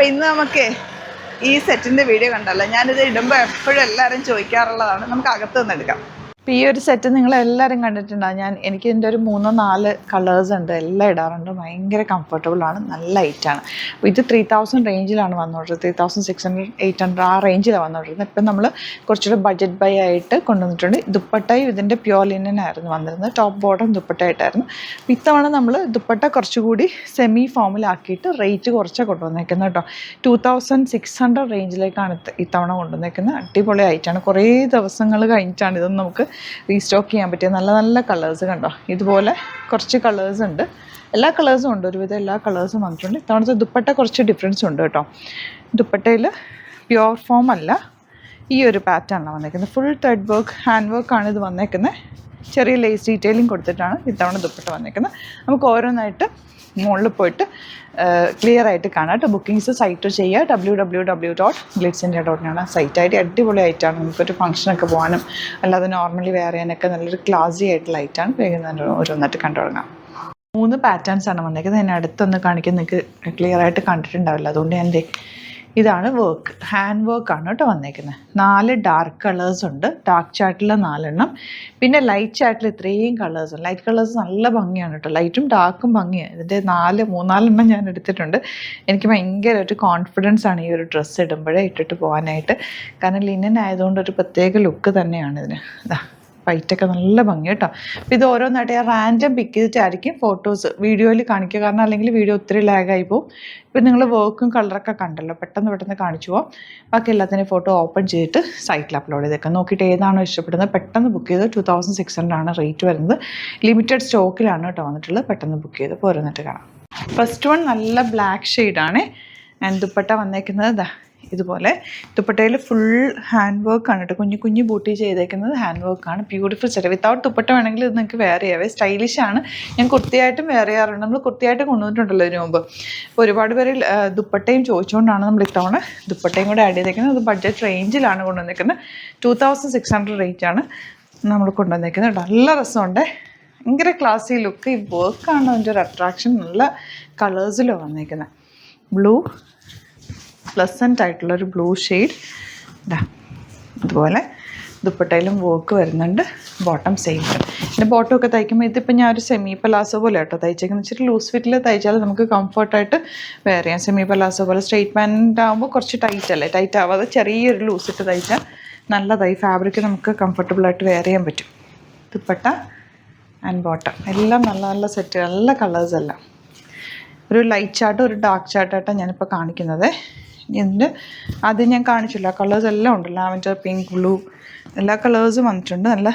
അപ്പോൾ ഇന്ന് നമുക്ക് ഈ സെറ്റിൻ്റെ വീഡിയോ കണ്ടല്ലോ. ഞാനിത് ഇടുമ്പോൾ എപ്പോഴും എല്ലാവരും ചോദിക്കാറുള്ളതാണ്. നമുക്ക് അകത്ത് നിന്ന് എടുക്കാം. അപ്പോൾ ഈ ഒരു സെറ്റ് നിങ്ങളെല്ലാവരും കണ്ടിട്ടുണ്ടാകും. എനിക്ക് ഇതിൻ്റെ ഒരു 3-4 കളേഴ്സ് ഉണ്ട്. എല്ലാം ഇടാറുണ്ട്. ഭയങ്കര കംഫർട്ടബിളാണ്, നല്ല ലൈറ്റാണ്. അപ്പോൾ ഇത് 3000 റേഞ്ചിലാണ് വന്നുകൊണ്ടിരുന്നത്. 3600, 800 ആ റേഞ്ചിലാണ് വന്നുകൊണ്ടിരുന്നത്. ഇപ്പം നമ്മൾ കുറച്ചുകൂടെ ബഡ്ജറ്റ് ബൈ ആയിട്ട് കൊണ്ടുവന്നിട്ടുണ്ട്. ദുപ്പട്ടയും ഇതിൻ്റെ പ്യോർ ലിനൻ ആയിരുന്നു വന്നിരുന്നത്. ടോപ്പ് ബോട്ടം ദുപ്പട്ടയായിട്ടായിരുന്നു. അപ്പോൾ ഇത്തവണ നമ്മൾ ദുപ്പട്ട കുറച്ചുകൂടി സെമി ഫോമിലാക്കിയിട്ട് റേറ്റ് കുറച്ചാണ് കൊണ്ടുവന്നേക്കുന്നത് കേട്ടോ. 2600 റേഞ്ചിലേക്കാണ് ഇത്തവണ കൊണ്ടുവന്നേക്കുന്നത്. അടിപൊളി ആയിട്ടാണ്. കുറേ ദിവസങ്ങൾ കഴിഞ്ഞിട്ടാണ് ഇതൊന്നും നമുക്ക് റീസ്റ്റോക്ക് ചെയ്യാൻ പറ്റിയ നല്ല നല്ല കളേഴ്സ് കണ്ടോ. ഇതുപോലെ കുറച്ച് കളേഴ്സ് ഉണ്ട്. എല്ലാ കളേഴ്സും ഉണ്ട്, ഒരുവിധം എല്ലാ കളേഴ്സും വന്നിട്ടുണ്ട്. ഇത്തവണത്തെ ദുപ്പട്ട കുറച്ച് ഡിഫറൻസ് ഉണ്ട് കേട്ടോ. ദുപ്പട്ടയിൽ പ്യുവർ ഫോം അല്ല, ഈ ഒരു പാറ്റേണാണ് വന്നേക്കുന്നത്. ഫുൾ ത്രെഡ് വർക്ക്, ഹാൻഡ് വർക്കാണ് ഇത് വന്നേക്കുന്നത്. ചെറിയ ലേസ് ഡീറ്റെയിലിംഗ് കൊടുത്തിട്ടാണ് ഇത്തവണ ദുപ്പട്ട വന്നേക്കുന്നത്. നമുക്ക് ഓരോന്നായിട്ട് മുകളിൽ പോയിട്ട് ക്ലിയർ ആയിട്ട് കാണാം കേട്ടോ. ബുക്കിങ്സ് സൈറ്റ് ചെയ്യുക. www.glitzindia.in സൈറ്റായിട്ട് അടിപൊളിയായിട്ടാണ്. നമുക്കൊരു ഫംഗ്ഷനൊക്കെ പോകാനും അല്ലാതെ നോർമലി വെയർ ചെയ്യാനൊക്കെ നല്ലൊരു ക്ലാസി ആയിട്ട് ലൈറ്റാണ്. വേഗം ഓരോന്നായിട്ട് കണ്ടു തുടങ്ങാം. 3 പാറ്റേൺസ് ആണ് വന്നേക്കുന്നത്. ഞാൻ അടുത്തൊന്ന് കാണിക്കാൻ നിങ്ങൾക്ക് ക്ലിയർ ആയിട്ട് കണ്ടിട്ടുണ്ടാവില്ല, അതുകൊണ്ട് ഞാൻ ഇതാണ് വർക്ക്, ഹാൻഡ് വർക്കാണ് കേട്ടോ വന്നേക്കുന്നത്. 4 ഡാർക്ക് കളേഴ്സ് ഉണ്ട്. ഡാർക്ക് ചാർട്ടിൽ 4 എണ്ണം, പിന്നെ ലൈറ്റ് ചാർട്ടിൽ ഇത്രയും കളേഴ്സ്. ലൈറ്റ് കളേഴ്സ് നല്ല ഭംഗിയാണ് കേട്ടോ. ലൈറ്റും ഡാർക്കും ഭംഗിയാണ്. ഇതിൻ്റെ 3-4 എണ്ണം ഞാൻ എടുത്തിട്ടുണ്ട്. എനിക്ക് ഭയങ്കര ഒരു കോൺഫിഡൻസ് ആണ് ഈ ഒരു ഡ്രസ്സ് ഇടുമ്പോഴേ ഇട്ടിട്ട് പോകാനായിട്ട്. കാരണം ലിനൻ ആയതുകൊണ്ട് ഒരു പ്രത്യേക ലുക്ക് തന്നെയാണ് ഇതിന്. വൈറ്റൊക്കെ നല്ല ഭംഗി കേട്ടോ. അപ്പോൾ ഇത് ഓരോന്നായിട്ട് റാൻഡം പിക്ക് ചെയ്തിട്ടായിരിക്കും ഫോട്ടോസ് വീഡിയോയിൽ കാണിക്കുക. കാരണം അല്ലെങ്കിൽ വീഡിയോ ഒത്തിരി ലാഗായി പോകും. ഇപ്പം നിങ്ങൾ വർക്കും കളറൊക്കെ കണ്ടല്ലോ, പെട്ടെന്ന് കാണിച്ചു പോകാം. ബാക്കി എല്ലാത്തിനും ഫോട്ടോ ഓപ്പൺ ചെയ്തിട്ട് സൈറ്റിൽ അപ്ലോഡ് ചെയ്തേക്കാം. നോക്കിയിട്ട് ഏതാണോ ഇഷ്ടപ്പെടുന്നത് പെട്ടെന്ന് ബുക്ക് ചെയ്ത് 2600 ആണ് റേറ്റ് വരുന്നത്. ലിമിറ്റഡ് സ്റ്റോക്കിലാണ് കേട്ടോ വന്നിട്ടുള്ളത്. പെട്ടെന്ന് ബുക്ക് ചെയ്ത് പോരുന്നിട്ട് കാണാം. ഫസ്റ്റ് വൺ നല്ല ബ്ലാക്ക് ഷെയ്ഡാണ്. ആൻഡ് ദുപ്പട്ട വന്നേക്കുന്നത് ഇതുപോലെ. ദുപ്പട്ടയിൽ ഫുൾ ഹാൻഡ് വർക്കാണ് കേട്ടോ. കുഞ്ഞു ബൂട്ടി ചെയ്തേക്കുന്നത് ഹാൻഡ് വർക്കാണ്. Beautiful set. വിത്തൗട്ട് ദുപ്പട്ട വേണമെങ്കിൽ ഇത് നിങ്ങൾക്ക് വെയർ ചെയ്യാവേ. സ്റ്റൈലിഷാണ്. ഞാൻ കുർത്തിയായിട്ടും വെയർ ചെയ്യാറുണ്ട്. നമ്മൾ കുർത്തിയായിട്ട് കൊണ്ടുവന്നിട്ടുണ്ടല്ലോ ഇതിനു മുമ്പ്. അപ്പോൾ ഒരുപാട് പേര് ദുപ്പട്ടയും ചോദിച്ചുകൊണ്ടാണ് നമ്മൾ ഇത്തവണ ദുപ്പട്ടയും കൂടെ ആഡ് ചെയ്തേക്കുന്നത്. അത് ബഡ്ജറ്റ് റേഞ്ചിലാണ് കൊണ്ടുവന്നേക്കുന്നത്. 2600 റേറ്റാണ് നമ്മൾ കൊണ്ടുവന്നേക്കുന്നത്. നല്ല രസമുണ്ട്. ഭയങ്കര ക്ലാസി ലുക്ക്. ഈ വർക്കാണ് അതിൻ്റെ ഒരു അട്രാക്ഷൻ. നല്ല കളേഴ്സിലാണ് വന്നേക്കുന്നത്. ബ്ലൂ, പ്ലസൻ്റ് ആയിട്ടുള്ളൊരു ബ്ലൂ ഷെയ്ഡ്. അതുപോലെ ദുപ്പട്ടയിലും വർക്ക് വരുന്നുണ്ട്. Bottom same. പിന്നെ ബോട്ടം ഒക്കെ തയ്ക്കുമ്പോൾ ഇതിപ്പോൾ ഞാൻ ഒരു സെമി പലാസോ പോലെ കേട്ടോ തയ്ച്ചേക്കുന്നത്. ഇച്ചിരി ലൂസ് ഫിറ്റിൽ തയ്ച്ചാൽ നമുക്ക് കംഫർട്ടായിട്ട് വെയർ ചെയ്യാം. സെമി പലാസോ പോലെ. സ്ട്രെയിറ്റ് പാൻറ്റ് ആകുമ്പോൾ കുറച്ച് ടൈറ്റ് അല്ലേ, ടൈറ്റ് ആവാതെ ചെറിയൊരു ലൂസ് ഇട്ട് തയ്ച്ചാൽ നല്ലതായി. ഫാബ്രിക് നമുക്ക് കംഫർട്ടബിളായിട്ട് വെയർ ചെയ്യാൻ പറ്റും. ദുപ്പട്ട ആൻഡ് ബോട്ടം എല്ലാം നല്ല നല്ല സെറ്റ്, നല്ല കളേഴ്സ് എല്ലാം. ഒരു ലൈറ്റ് ചാർട്ടും ഒരു ഡാർക്ക് ചാർട്ടായിട്ടാണ് ഞാനിപ്പോൾ കാണിക്കുന്നത്. ഇതിൻ്റെ ആദ്യം ഞാൻ കാണിച്ചില്ല, കളേഴ്സ് എല്ലാം ഉണ്ട്. ലാവൻഡർ, പിങ്ക്, ബ്ലൂ എല്ലാ കളേഴ്സും വന്നിട്ടുണ്ട്. നല്ല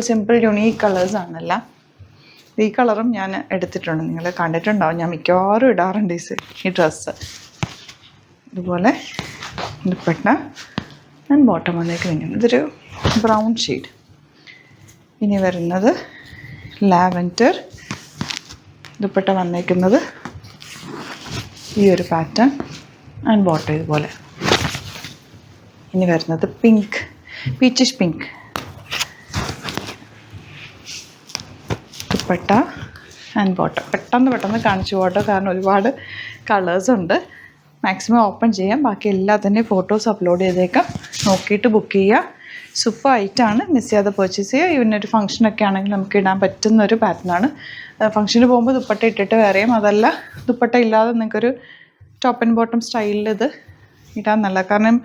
സിമ്പിൾ യുണീക്ക് കളേഴ്സാണ് എല്ലാം. ഈ കളറും ഞാൻ എടുത്തിട്ടുണ്ട്. നിങ്ങൾ കണ്ടിട്ടുണ്ടാവും, ഞാൻ മിക്കവാറും ഇടാറുണ്ട് ഈ ഡ്രസ്സ്. ഇതുപോലെ ദുപ്പട്ട ആൻഡ് ബോട്ടം വന്നേക്കുന്നത് ഇതൊരു ബ്രൗൺ ഷെയ്ഡ്. ഇനി വരുന്നത് ലാവൻഡർ. ദുപ്പട്ട വന്നേക്കുന്നത് ഈ ഒരു പാറ്റേൺ ആൻഡ് ബോട്ടം ഇതുപോലെ. ഇനി വരുന്നത് pink, peachish pink. Dupatta and bottom. പെട്ടെന്ന് കാണിച്ചു പോട്ടോ, കാരണം ഒരുപാട് കളേഴ്സ് ഉണ്ട്. മാക്സിമം ഓപ്പൺ ചെയ്യാം. ബാക്കി എല്ലാത്തിൻ്റെയും ഫോട്ടോസ് അപ്ലോഡ് ചെയ്തേക്കാം. നോക്കിയിട്ട് ബുക്ക് ചെയ്യുക. സൂപ്പർ ആയിട്ടാണ്. മിസ് ചെയ്യാതെ പർച്ചേസ് ചെയ്യുക. ഇവനൊരു ഫംഗ്ഷനൊക്കെ ആണെങ്കിൽ നമുക്ക് ഇടാൻ പറ്റുന്ന ഒരു പാറ്റേണാണ്. ഫംഗ്ഷന് പോകുമ്പോൾ ദുപ്പട്ട ഇട്ടിട്ട് വേറെ ചെയ്യും. അതല്ല ദുപ്പട്ട ഇല്ലാതെ നിങ്ങൾക്കൊരു ടോപ്പ് ആൻഡ് ബോട്ടം സ്റ്റൈലിൽ ഇത് ഇടാൻ നല്ല. കാരണം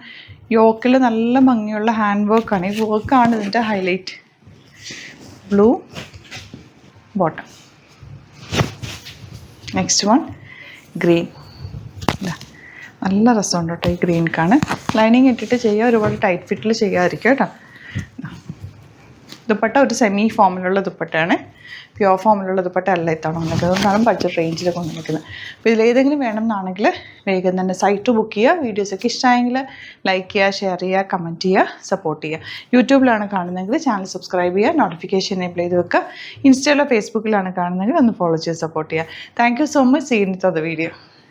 യോക്കിൽ നല്ല ഭംഗിയുള്ള ഹാൻഡ് വർക്കാണ്. ഈ വർക്കാണ് ഇതിൻ്റെ highlight. Blue bottom. Next one green. നല്ല രസമുണ്ട് കേട്ടോ ഈ ഗ്രീൻ കാണാൻ. ലൈനിങ് ഇട്ടിട്ട് ചെയ്യുക. ഒരുപാട് ടൈറ്റ് ഫിറ്റിൽ ചെയ്യാതിരിക്കുക കേട്ടോ. ദുപ്പട്ട ഒരു സെമി ഫോമിലുള്ള ദുപ്പട്ടയാണ്. പ്യുവർ ഫോമിലുള്ള ദുപ്പട്ട അല്ല ഇത്തവണ വന്നത്. അതുകൊണ്ടാണ് ബഡ്ജറ്റ് റേഞ്ചിൽ കൊണ്ടുവന്നിരിക്കുന്നത്. അപ്പോൾ ഇതിലേതെങ്കിലും വേണമെന്നാണെങ്കിൽ വേഗം തന്നെ സൈറ്റ് ബുക്ക് ചെയ്യുക. വീഡിയോസൊക്കെ ഇഷ്ടമായെങ്കിൽ ലൈക്ക് ചെയ്യുക, ഷെയർ ചെയ്യുക, കമൻറ്റ് ചെയ്യുക, സപ്പോർട്ട് ചെയ്യുക. യൂട്യൂബിലാണ് കാണുന്നതെങ്കിൽ ചാനൽ സബ്സ്ക്രൈബ് ചെയ്യുക, നോട്ടിഫിക്കേഷൻ എനേബിൾ ചെയ്ത് വെക്കുക. ഇൻസ്റ്റയിലോ ഫേസ്ബുക്കിലാണ് കാണുന്നതെങ്കിൽ ഒന്ന് ഫോളോ ചെയ്ത് സപ്പോർട്ട് ചെയ്യുക. Thank you so much. See you in the video.